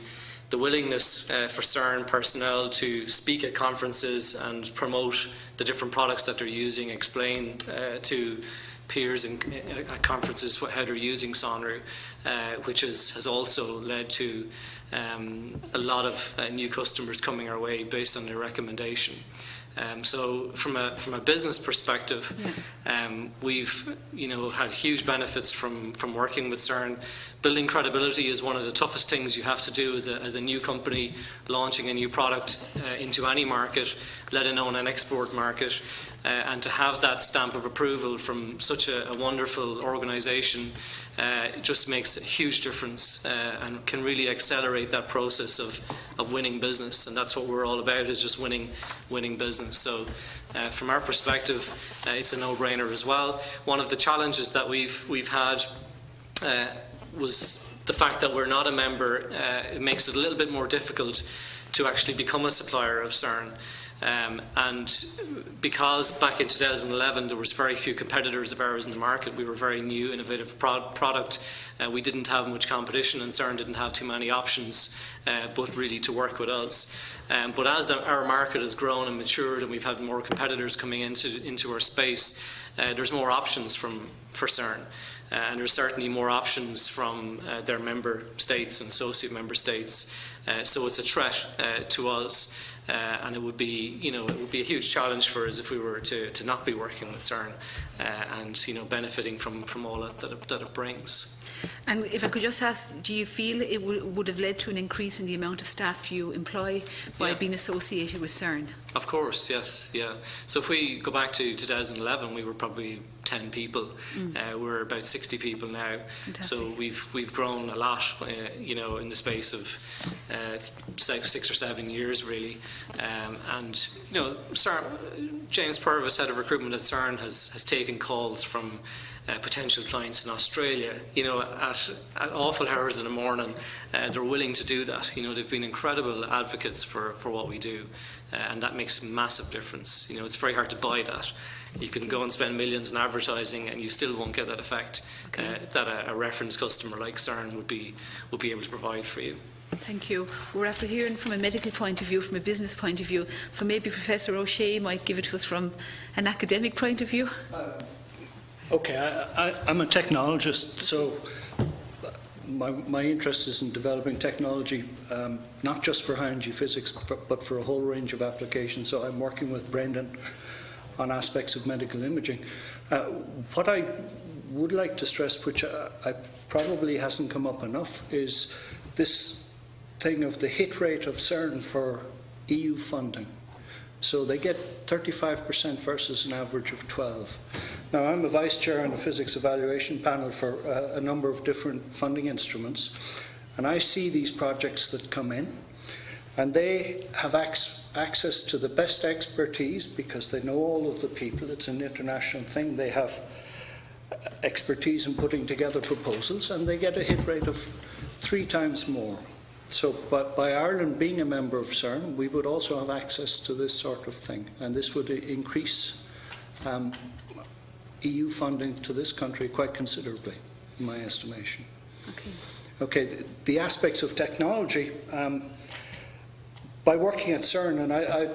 willingness for CERN personnel to speak at conferences and promote the different products that they're using, explain to peers at conferences how they're using Sonru, which has also led to a lot of new customers coming our way based on their recommendation. So from a business perspective, we've had huge benefits from working with CERN. Building credibility is one of the toughest things you have to do as a new company launching a new product into any market, let alone an export market. And to have that stamp of approval from such a wonderful organisation just makes a huge difference and can really accelerate that process of winning business. And that's what we're all about, is just winning business. So from our perspective, it's a no-brainer as well. One of the challenges that we've had was the fact that we're not a member. It makes it a little bit more difficult to actually become a supplier of CERN. And because back in 2011 there was very few competitors of ours in the market, we were a very new, innovative product. We didn't have much competition, and CERN didn't have too many options but really to work with us. But as our market has grown and matured and we've had more competitors coming into our space, there's more options for CERN. And there's certainly more options from their member states and associate member states. So it's a threat to us. And it would be, a huge challenge for us if we were to not be working with CERN and, benefiting from all that it brings. And if I could just ask, do you feel it would have led to an increase in the amount of staff you employ by being associated with CERN? Of course, yes, yeah. So if we go back to 2011, we were probably 10 people. We're about 60 people now. Fantastic. So we've grown a lot, in the space of 6 or 7 years, really. And James Purvis, head of recruitment at CERN, has taken calls from potential clients in Australia, at awful hours in the morning. They're willing to do that. They've been incredible advocates for what we do, and that makes a massive difference. It's very hard to buy that. You can go and spend millions in advertising and you still won't get that effect that a reference customer like CERN would be able to provide for you. Thank you. We're after hearing from a medical point of view, from a business point of view, so maybe Professor O'Shea might give it to us from an academic point of view. Okay, I'm a technologist, so my interest is in developing technology, not just for high-energy physics, but for a whole range of applications. So I'm working with Brendan on aspects of medical imaging. What I would like to stress, which I probably hasn't come up enough, is this thing of the hit rate of CERN for EU funding. So they get 35% versus an average of 12%. Now, I'm a vice chair on the physics evaluation panel for a number of different funding instruments, and I see these projects that come in, and they have access to the best expertise because they know all of the people. It's an international thing. They have expertise in putting together proposals, and they get a hit rate of 3 times more. So by Ireland being a member of CERN, we would also have access to this sort of thing, and this would increase EU funding to this country quite considerably, in my estimation. Okay, the aspects of technology, by working at CERN, and I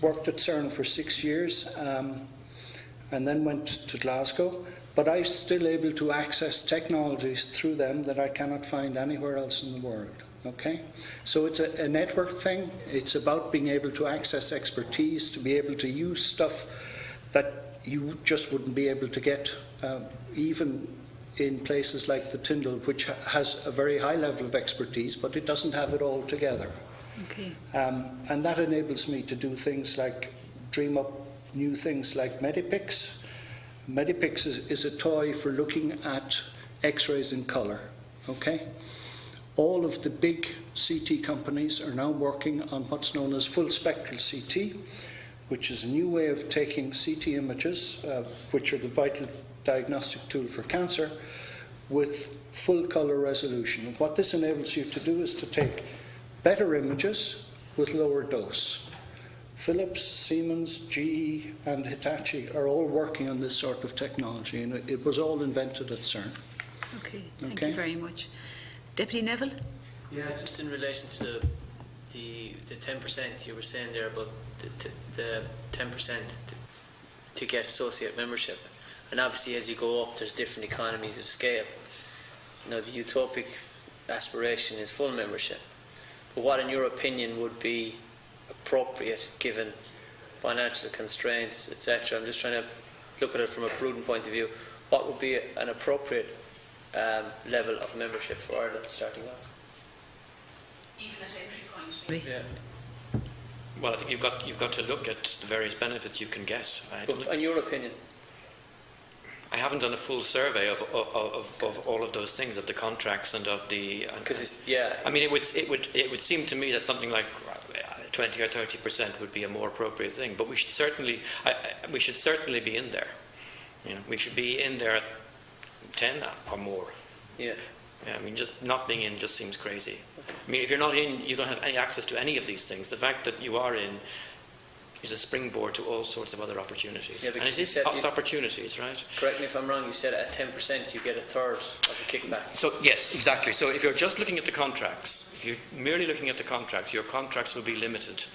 worked at CERN for 6 years, and then went to Glasgow, but I'm still able to access technologies through them that I cannot find anywhere else in the world. Okay, so it's a network thing. It's about being able to access expertise, to be able to use stuff that you just wouldn't be able to get even in places like the Tyndall, which has a very high level of expertise, but it doesn't have it all together. Okay. And that enables me to do things like dream up new things like Medipix. Medipix is a toy for looking at X-rays in colour. Okay. All of the big CT companies are now working on what's known as full spectral CT, which is a new way of taking CT images, which are the vital diagnostic tool for cancer, with full colour resolution. And what this enables you to do is to take better images with lower dose. Philips, Siemens, GE and Hitachi are all working on this sort of technology, and it was all invented at CERN. Okay, thank you very much. Deputy Neville? Yeah, just in relation to the 10% you were saying there about the 10% to get associate membership. And obviously as you go up there's different economies of scale. Now the utopic aspiration is full membership. But what in your opinion would be appropriate given financial constraints, etc.? I'm just trying to look at it from a prudent point of view. What would be an appropriate level of membership for Ireland starting off? Even at entry point, maybe? Yeah. Well, I think you've got to look at the various benefits you can get. But in your opinion? I haven't done a full survey of all of those things, of the contracts and of the. Because yeah. I mean, it would seem to me that something like 20 or 30% would be a more appropriate thing. But we should certainly be in there. You know, we should be in there at 10 or more. Yeah. Yeah, I mean, just not being in just seems crazy. I mean, if you're not in, you don't have any access to any of these things. The fact that you are in is a springboard to all sorts of other opportunities. Yeah, and because it's opportunities, right? Correct me if I'm wrong, you said at 10% you get a third of the kickback. So, yes, exactly. So if you're just looking at the contracts, if you're merely looking at the contracts, your contracts will be limited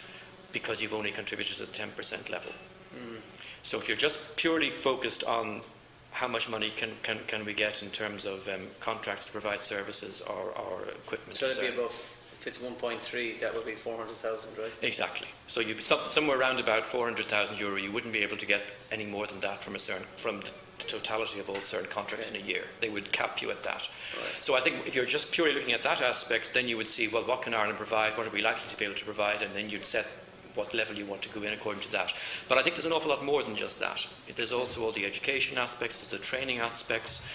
because you've only contributed to the 10% level. Mm. So if you're just purely focused on how much money can we get in terms of contracts to provide services or equipment. So that'd be above, if it's 1.3, that would be 400,000, right? Exactly. So you'd be somewhere around about 400,000 euro. You wouldn't be able to get any more than that from the totality of all CERN contracts in a year. They would cap you at that. Right. So I think if you're just purely looking at that aspect, then you would see, well, what can Ireland provide? What are we likely to be able to provide? And then you'd set what level you want to go in according to that. But I think there's an awful lot more than just that. There's also all the education aspects, there's the training aspects.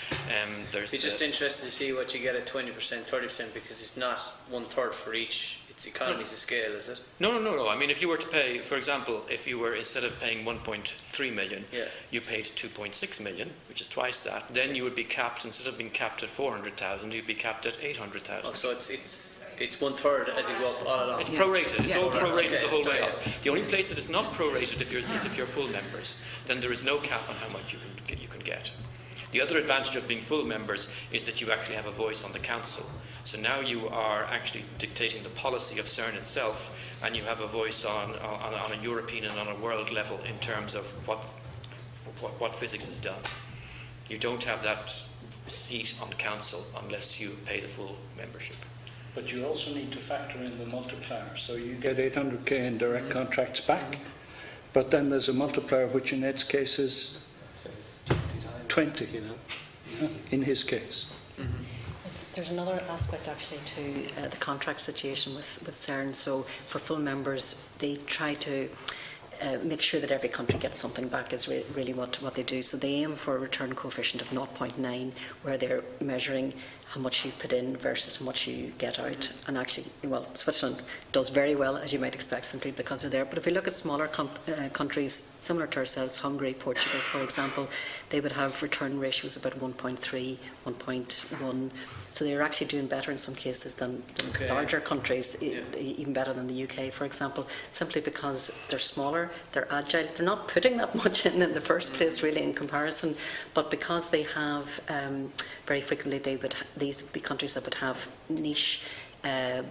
There's just interested to see what you get at 20%, 30%, because it's not 1/3 for each. It's economies of scale, is it? No. I mean, if you were to pay, for example, if you were, instead of paying 1.3 million, you paid 2.6 million, which is twice that, then you would be capped, instead of being capped at 400,000, you'd be capped at 800,000. Oh, so it's 1/3 as you go up all along. It's prorated. It's all prorated the whole way up. The only place that is not prorated is if you're full members. Then there is no cap on how much you can get. The other advantage of being full members is that you actually have a voice on the council. So now you are actually dictating the policy of CERN itself, and you have a voice on a European and on a world level in terms of what physics is done. You don't have that seat on the council unless you pay the full membership. But you also need to factor in the multiplier. So you get 800k in direct contracts back, but then there's a multiplier which in Ed's case is 20, in his case. Mm-hmm. There's another aspect actually to the contract situation with CERN. So for full members, they try to make sure that every country gets something back is really what they do. So they aim for a return coefficient of 0.9, where they're measuring how much you put in versus how much you get out. And actually, well, Switzerland does very well, as you might expect, simply because they're there. But if we look at smaller countries, similar to ourselves, Hungary, Portugal, for example, they would have return ratios about 1.3, 1.1. So they're actually doing better in some cases than larger countries, even better than the UK, for example, simply because they're smaller, they're agile. They're not putting that much in the first place, really, in comparison. But because they have, very frequently, these would be countries that would have niche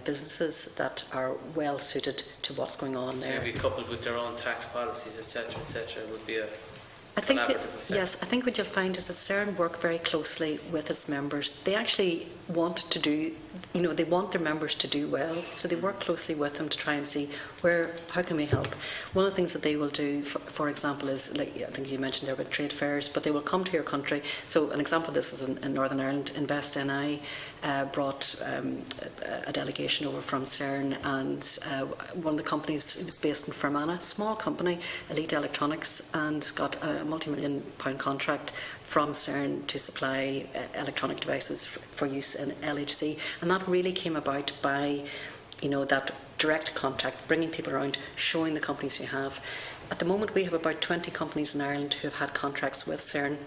businesses that are well suited to what's going on there. So maybe coupled with their own tax policies, etc., would be a I think what you'll find is that CERN work very closely with its members. They actually want to do, they want their members to do well, so they work closely with them to try and see how can we help. One of the things that they will do, for example, is, like I think you mentioned there about trade fairs, but they will come to your country. So an example of this is in Northern Ireland. Invest NI brought a delegation over from CERN, and one of the companies was based in Fermanagh, small company, Elite Electronics, and got a multi-million-pound contract from CERN to supply electronic devices for use in LHC, and that really came about by that direct contact, bringing people around, showing the companies you have. At the moment, we have about 20 companies in Ireland who have had contracts with CERN.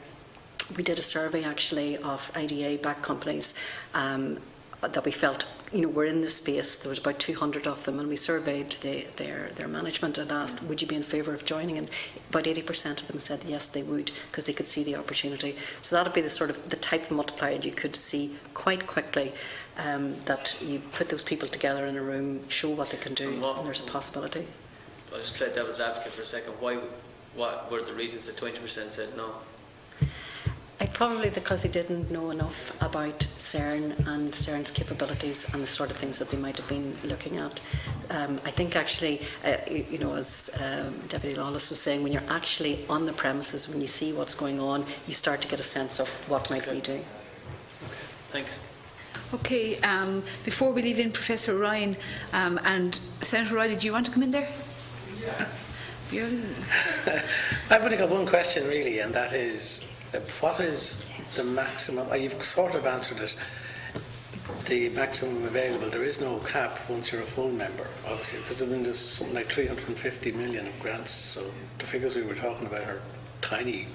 We did a survey actually of IDA-backed companies that we felt were in the space. There was about 200 of them, and we surveyed their management and asked, would you be in favour of joining? And about 80% of them said yes, they would, because they could see the opportunity. So that would be the type of multiplier you could see quite quickly, that you put those people together in a room, show what they can do, and there's a possibility. I'll just play devil's advocate for a second. What were the reasons that 20% said no? Probably because they didn't know enough about CERN and CERN's capabilities and the sort of things that they might have been looking at. I think actually, as Deputy Lawless was saying, when you're actually on the premises, when you see what's going on, you start to get a sense of what might we do. Thanks. Okay, before we leave in Professor Ryan and Senator Reilly, do you want to come in there? Yeah. I've only got one question really, and that is, what is the maximum? You've sort of answered it. The maximum available. There is no cap once you're a full member, obviously, because there's something like 350 million of grants. So the figures we were talking about are tiny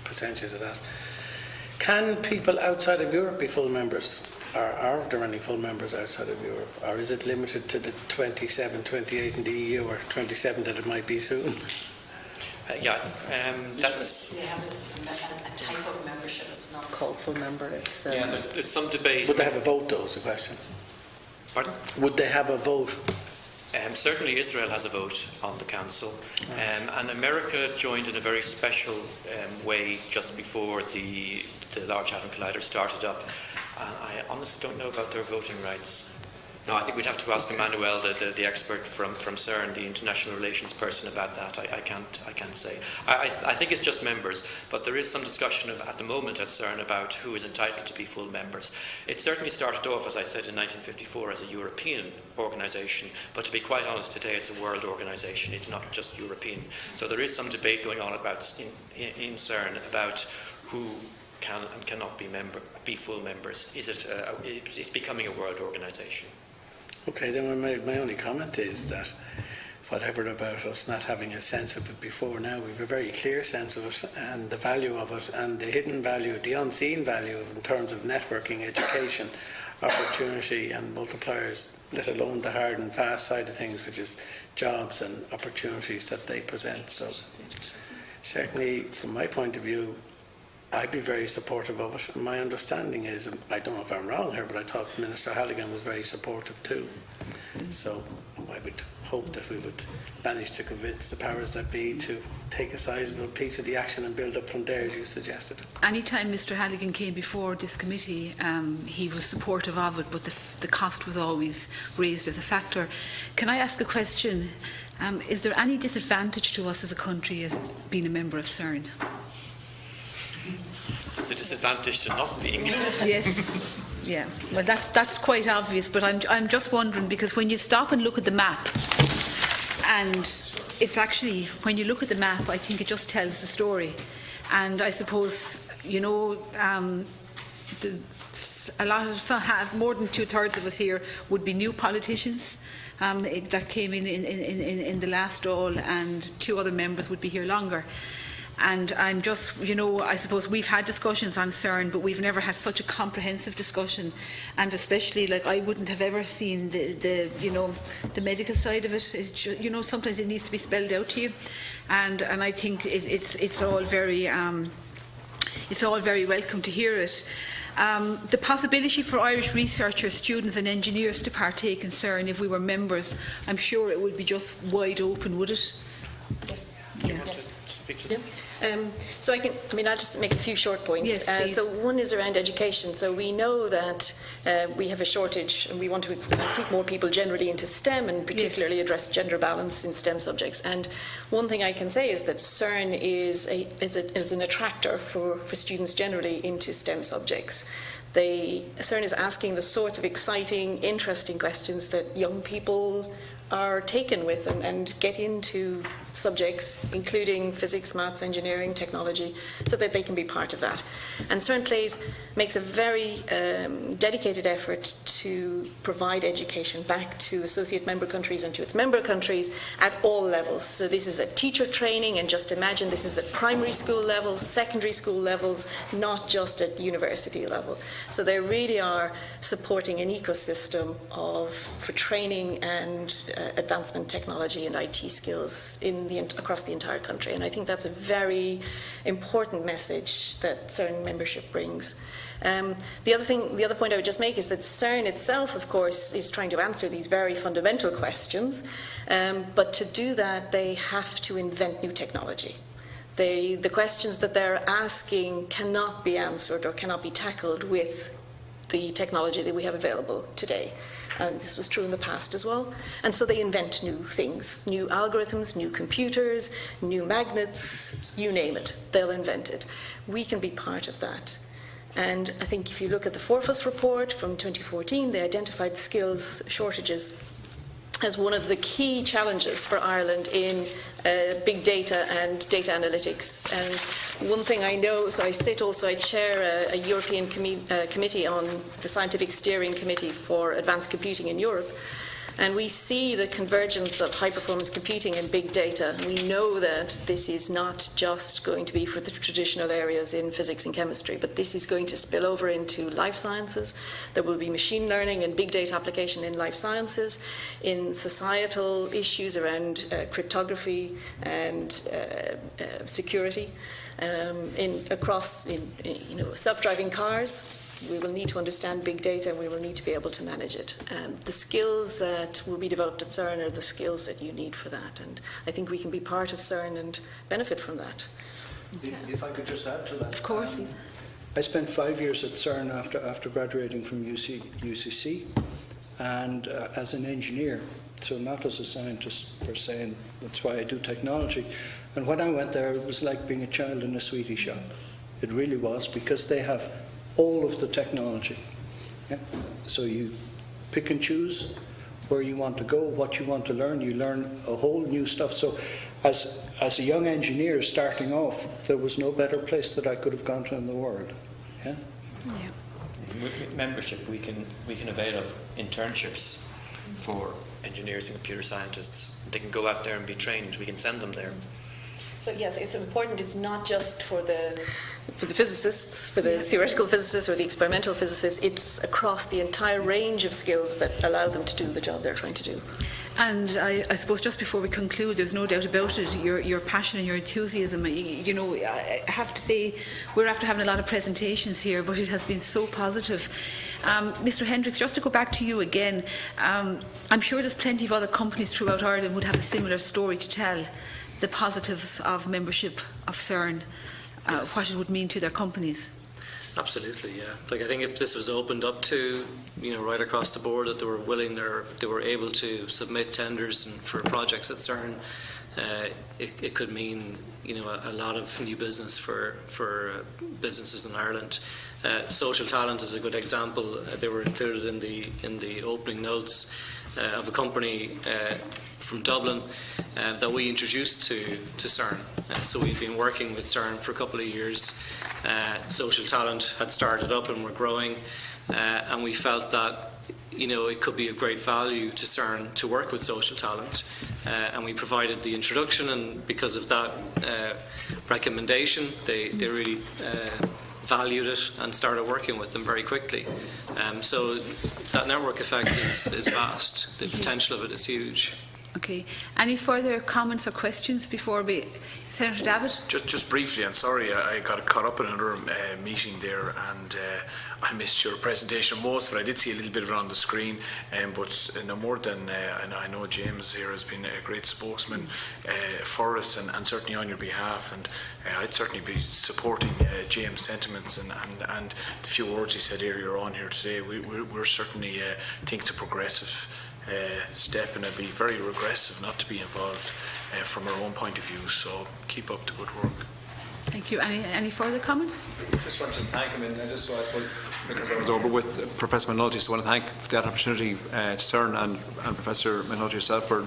percentages of that. Can people outside of Europe be full members? Are there any full members outside of Europe? Or is it limited to the 27, 28 in the EU, or 27 that it might be soon? That's... They have a type of membership. It's not called full member. It's, there's some debate. Would they have a vote, though, is the question? Pardon? Would they have a vote? Certainly Israel has a vote on the Council, and America joined in a very special way just before the Large Hadron Collider started up. I honestly don't know about their voting rights. No, I think we'd have to ask Emmanuel, the expert from CERN, the international relations person, about that. I can't say. I think it's just members, but there is some discussion at the moment at CERN about who is entitled to be full members. It certainly started off, as I said, in 1954 as a European organisation, but to be quite honest, today it's a world organisation. It's not just European. So there is some debate going on about in CERN about who can and cannot be full members. It's becoming a world organisation. Okay, then my only comment is that whatever about us not having a sense of it before, now we have a very clear sense of it and the value of it and the hidden value, the unseen value in terms of networking, education, opportunity and multipliers, let alone the hard and fast side of things, which is jobs and opportunities that they present. So certainly from my point of view, I'd be very supportive of it, and my understanding is, and I don't know if I'm wrong here, but I thought Minister Halligan was very supportive too. So I would hope that we would manage to convince the powers that be to take a sizable piece of the action and build up from there, as you suggested. Anytime Mr Halligan came before this committee, he was supportive of it, but the cost was always raised as a factor. Can I ask a question? Is there any disadvantage to us as a country as being a member of CERN? It's a disadvantage to not being. Yes, yeah. Well, that's quite obvious. But I'm just wondering, because when you stop and look at the map, and it's actually, when you look at the map, I think it just tells the story. And I suppose, you know, a lot of more than 2/3 of us here would be new politicians. That came in the last all, and 2 other members would be here longer. And I'm just, you know, I suppose we've had discussions on CERN, but we've never had such a comprehensive discussion. And especially, like, I wouldn't have ever seen the medical side of it. You know, sometimes it needs to be spelled out to you. And I think it's all very welcome to hear it. The possibility for Irish researchers, students and engineers to partake in CERN if we were members, I'm sure it would be just wide open, would it? Yes. Yeah. Yes. So I'll just make a few short points. Yes, so one is around education. So we know that we have a shortage and we want to recruit more people generally into STEM and particularly address gender balance in STEM subjects. And one thing I can say is that CERN is an attractor for students generally into STEM subjects. CERN is asking the sorts of exciting, interesting questions that young people are taken with and get into subjects, including physics, maths, engineering, technology, so that they can be part of that. And CERN makes a very dedicated effort to provide education back to associate member countries and to its member countries at all levels. So this is at teacher training, and just imagine this is at primary school levels, secondary school levels, not just at university level. So they really are supporting an ecosystem for training and advancement technology and IT skills across the entire country. And I think that's a very important message that CERN membership brings. The other point I would just make is that CERN itself, of course, is trying to answer these very fundamental questions, but to do that, they have to invent new technology. The questions that they're asking cannot be answered or cannot be tackled with the technology that we have available today. And this was true in the past as well. And so they invent new things, new algorithms, new computers, new magnets, you name it, they'll invent it. We can be part of that. And I think if you look at the Forfus report from 2014, they identified skills shortages as one of the key challenges for Ireland in big data and data analytics. And one thing I know, so I chair a European committee on the Scientific Steering Committee for Advanced Computing in Europe. And we see the convergence of high-performance computing and big data. We know that this is not just going to be for the traditional areas in physics and chemistry, but this is going to spill over into life sciences. There will be machine learning and big data application in life sciences, in societal issues around cryptography and security, across self-driving cars. We will need to understand big data and we will need to be able to manage it. The skills that will be developed at CERN are the skills that you need for that, and I think we can be part of CERN and benefit from that. If I could just add to that. Of course. I spent 5 years at CERN after graduating from UCC, and as an engineer, so not as a scientist per se, and that's why I do technology. And when I went there, it was like being a child in a sweetie shop. It really was, because they have all of the technology. Yeah? So you pick and choose where you want to go, what you want to learn. You learn a whole new stuff. So as a young engineer starting off, there was no better place that I could have gone to in the world. Yeah? Yeah. With membership, we can avail of internships for engineers and computer scientists. They can go out there and be trained. We can send them there. So yes, it's important. It's not just for the physicists, for the theoretical physicists or the experimental physicists. It's across the entire range of skills that allow them to do the job they're trying to do. And I suppose just before we conclude, there's no doubt about it, your passion and your enthusiasm. I have to say, we're after having a lot of presentations here, but it has been so positive. Mr. Hendricks, just to go back to you again, I'm sure there's plenty of other companies throughout Ireland would have a similar story to tell. The positives of membership of CERN, yes. What it would mean to their companies. Absolutely, yeah. I think if this was opened up to, right across the board, that they were willing, they were able to submit tenders for projects at CERN, it could mean, a lot of new business for businesses in Ireland. Social Talent is a good example. They were included in the opening notes of a company from Dublin that we introduced to CERN. So we've been working with CERN for a couple of years. Social Talent had started up and were growing, and we felt that it could be of great value to CERN to work with Social Talent, and we provided the introduction, and because of that recommendation, they really valued it and started working with them very quickly. So that network effect is vast. The potential of it is huge. Okay. Any further comments or questions before we... Senator Davitt? Just briefly, and sorry, I got caught up in another meeting there, and I missed your presentation most of it. I did see a little bit of it on the screen, but no more than, and I know James here has been a great spokesman for us, and certainly on your behalf, and I'd certainly be supporting James' sentiments and the few words he said earlier on here today. We're certainly think it's a progressive step, and it'd be very regressive not to be involved from our own point of view. So keep up the good work. Thank you. Any further comments? Just want to thank him, and I suppose because I was over with Professor McNulty, so I want to thank for that opportunity to CERN and Professor McNulty yourself for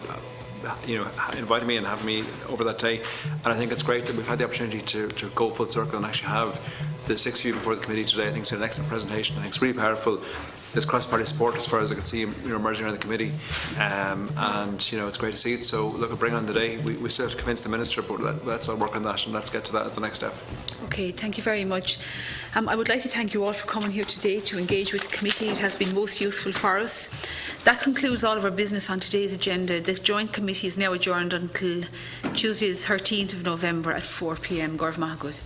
inviting me and having me over that day. And I think it's great that we've had the opportunity to go full circle and actually have the 6 of you before the committee today. I think it's been an excellent presentation. I think it's really powerful. There's cross-party support as far as I can see emerging around the committee, and it's great to see it. So look, bring on the day. We still have to convince the Minister, but let's all work on that and let's get to that as the next step. Okay, thank you very much. I would like to thank you all for coming here today to engage with the committee. It has been most useful for us. That concludes all of our business on today's agenda. The joint committee is now adjourned until Tuesday the 13th of November at 4 p.m. Gorv Mahagud.